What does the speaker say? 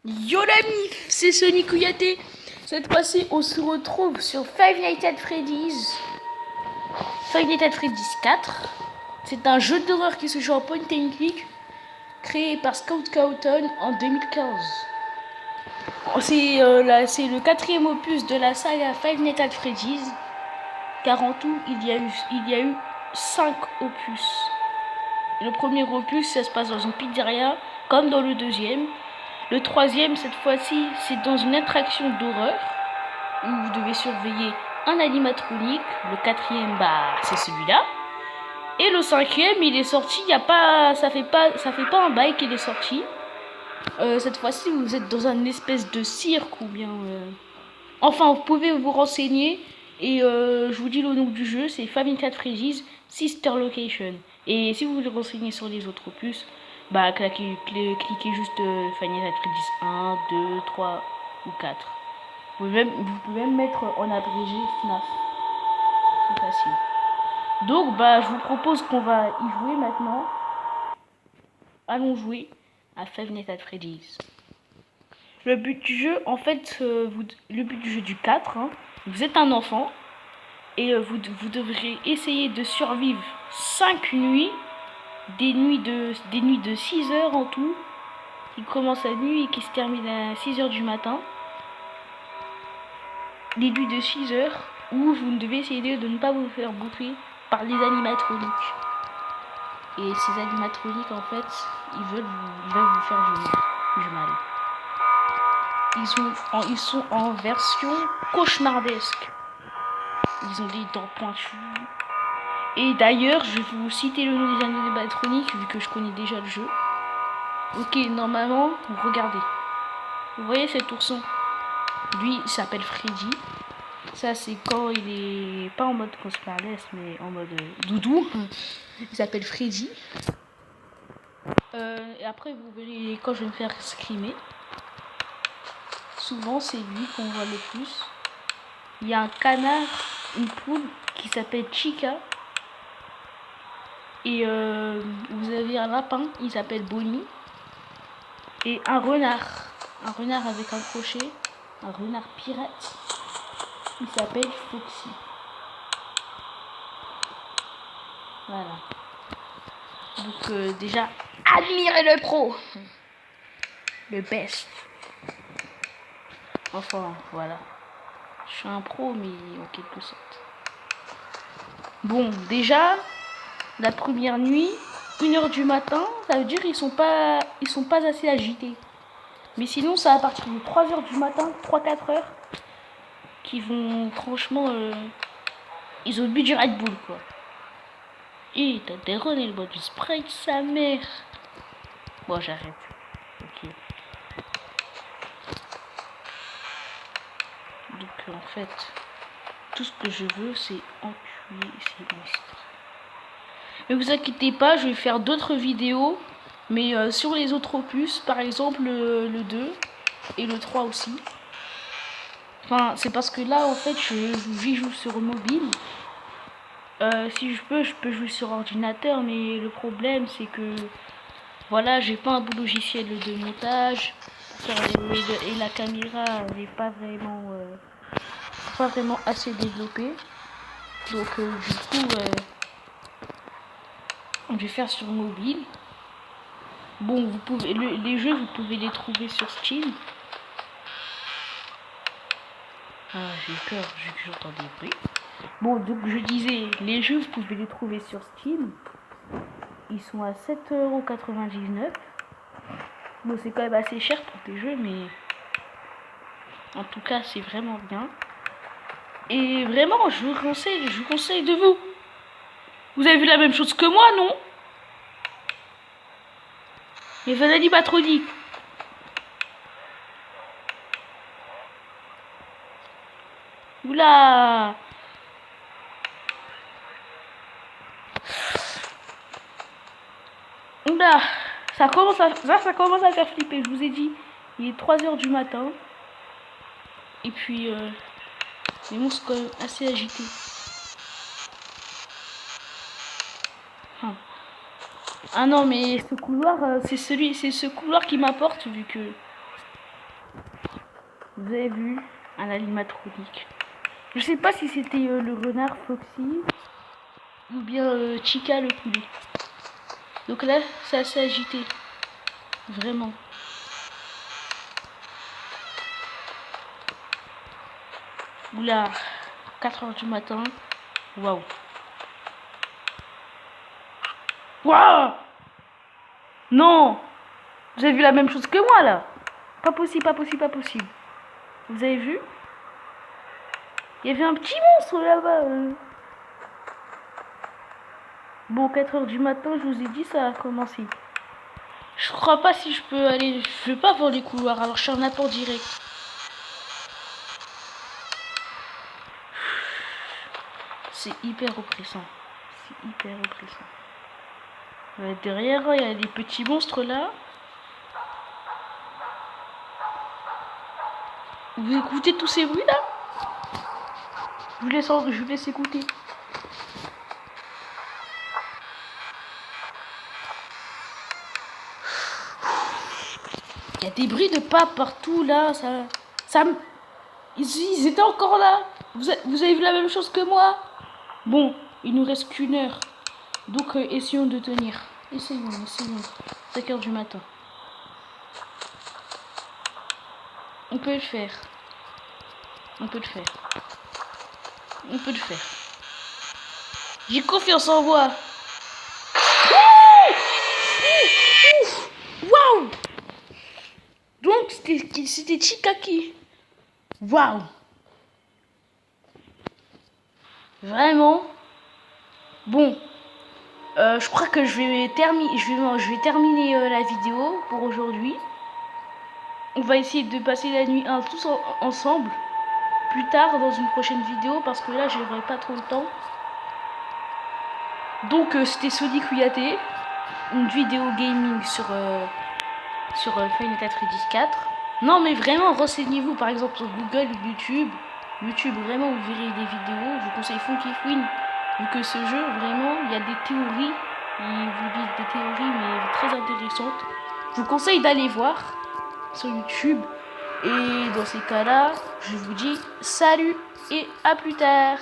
Yo l'ami, c'est Sonic Kouyaté. Cette fois-ci, on se retrouve sur Five Nights at Freddy's. Five Nights at Freddy's 4. C'est un jeu d'horreur qui se joue en point and click, créé par Scout Cawthon en 2015. C'est le quatrième opus de la saga Five Nights at Freddy's, car en tout, il y a eu 5 opus. Le premier opus, ça se passe dans une pizzeria, comme dans le deuxième. Le troisième, cette fois-ci, c'est dans une attraction d'horreur où vous devez surveiller un animatronique. Le quatrième, c'est celui-là. Et le cinquième, il est sorti. Ça fait pas un bail qu'il est sorti. Cette fois-ci, vous êtes dans un espèce de cirque ou bien. Enfin, vous pouvez vous renseigner. Et je vous dis le nom du jeu, c'est Five Nights at Freddy's Sister Location. Et si vous voulez renseigner sur les autres opus, cliquez juste Five Nights at Freddy's 1, 2, 3 ou 4. Vous pouvez même mettre en abrégé FNAF. C'est facile. Donc, je vous propose qu'on va y jouer maintenant. Allons jouer à Five Nights at Freddy's. Le but du jeu, en fait, le but du jeu du 4, vous êtes un enfant et vous devrez essayer de survivre 5 nuits, des nuits de 6 heures en tout, qui commencent à nuit et qui se terminent à 6 heures du matin. Des nuits de 6 heures où vous devez essayer de ne pas vous faire bouffer par les animatroniques. Et ces animatroniques, en fait, ils veulent vous faire du mal. Ils sont en version cauchemardesque. Ils ont des dents pointues. Et d'ailleurs, je vais vous citer le nom des animatroniques vu que je connais déjà le jeu. Ok, normalement, regardez. Vous voyez cet ourson? Lui, il s'appelle Freddy. Ça, c'est quand il est pas en mode cauchemardesque, mais en mode doudou. Il s'appelle Freddy. Et après, vous verrez quand je vais me faire screamer. Souvent, c'est lui qu'on voit le plus. Il y a un canard, une poule qui s'appelle Chica. Et vous avez un lapin, il s'appelle Bonnie. Et un renard avec un crochet, un renard pirate, il s'appelle Foxy. Voilà. Donc déjà, admirez le pro, le best. Enfin, voilà. Je suis un pro, mais en quelque sorte. Bon, déjà, la première nuit, 1h du matin, ça veut dire qu'ils sont pas assez agités. Mais sinon, c'est à partir de 3h du matin, 3-4 heures, qui vont, franchement, ils ont bu du Red Bull, quoi. Et t'as des runs, il boit du Sprite, sa mère. Bon, j'arrête. Ok. Donc, en fait, tout ce que je veux, c'est enculer ces monstres. Ne vous inquiétez pas, je vais faire d'autres vidéos, mais sur les autres opus, par exemple le 2 et le 3 aussi. Enfin, c'est parce que là, en fait, j'y joue sur mobile. Si je peux jouer sur ordinateur, mais le problème, c'est que, voilà, j'ai pas un bon logiciel de montage. Et la caméra n'est pas vraiment assez développée. Donc, du coup, je vais faire sur mobile. Bon, les jeux, vous pouvez les trouver sur Steam. Ah, j'ai peur, j'entends des bruits. Bon, donc je disais, les jeux, vous pouvez les trouver sur Steam. Ils sont à 7,99 €. Bon, c'est quand même assez cher pour des jeux, mais en tout cas, c'est vraiment bien. Et vraiment, je vous conseille de vous. Vous avez vu la même chose que moi, non? Mais vous avez animatronique. Oula! Oula! Ça commence à faire flipper, je vous ai dit. Il est 3h du matin. Et puis, les monstres sont quand même assez agités. Ah non, mais ce couloir, c'est ce couloir qui m'apporte vu que Vous avez vu un animatronique. Je sais pas si c'était le renard Foxy ou bien Chica le poulet. Donc là, c'est assez agité. Vraiment. Oula, 4h du matin. Waouh. Waouh. Non. Vous avez vu la même chose que moi là. Pas possible, pas possible, pas possible. Vous avez vu? Il y avait un petit monstre là-bas. Bon, 4h du matin, je vous ai dit, ça a commencé. Je crois pas si je peux aller... Je veux pas voir les couloirs, alors je suis en apport direct. C'est hyper oppressant. C'est hyper oppressant. Derrière, il y a des petits monstres là. Vous écoutez tous ces bruits là? Je vous laisse écouter. Il y a des bruits de pas partout là. Ils étaient encore là. Vous avez vu la même chose que moi? Bon, il nous reste qu'une heure. Donc essayons de tenir. Essayons. 5h du matin. On peut le faire. On peut le faire. J'ai confiance en moi. Waouh! Donc c'était Chikaki. Waouh! Vraiment? Bon. Je crois que je vais terminer la vidéo pour aujourd'hui. On va essayer de passer la nuit tous ensemble. Plus tard dans une prochaine vidéo parce que là j'aurai pas trop le temps. Donc c'était Sonic Kouyaté, une vidéo gaming sur Final Fantasy 4. Non mais vraiment renseignez-vous par exemple sur Google ou YouTube. YouTube vraiment vous verrez des vidéos. Je vous conseille Funky Queen vu que ce jeu vraiment il y a des théories. Ils vous disent des théories mais très intéressantes. Je vous conseille d'aller voir sur YouTube. Et dans ces cas-là, je vous dis salut et à plus tard.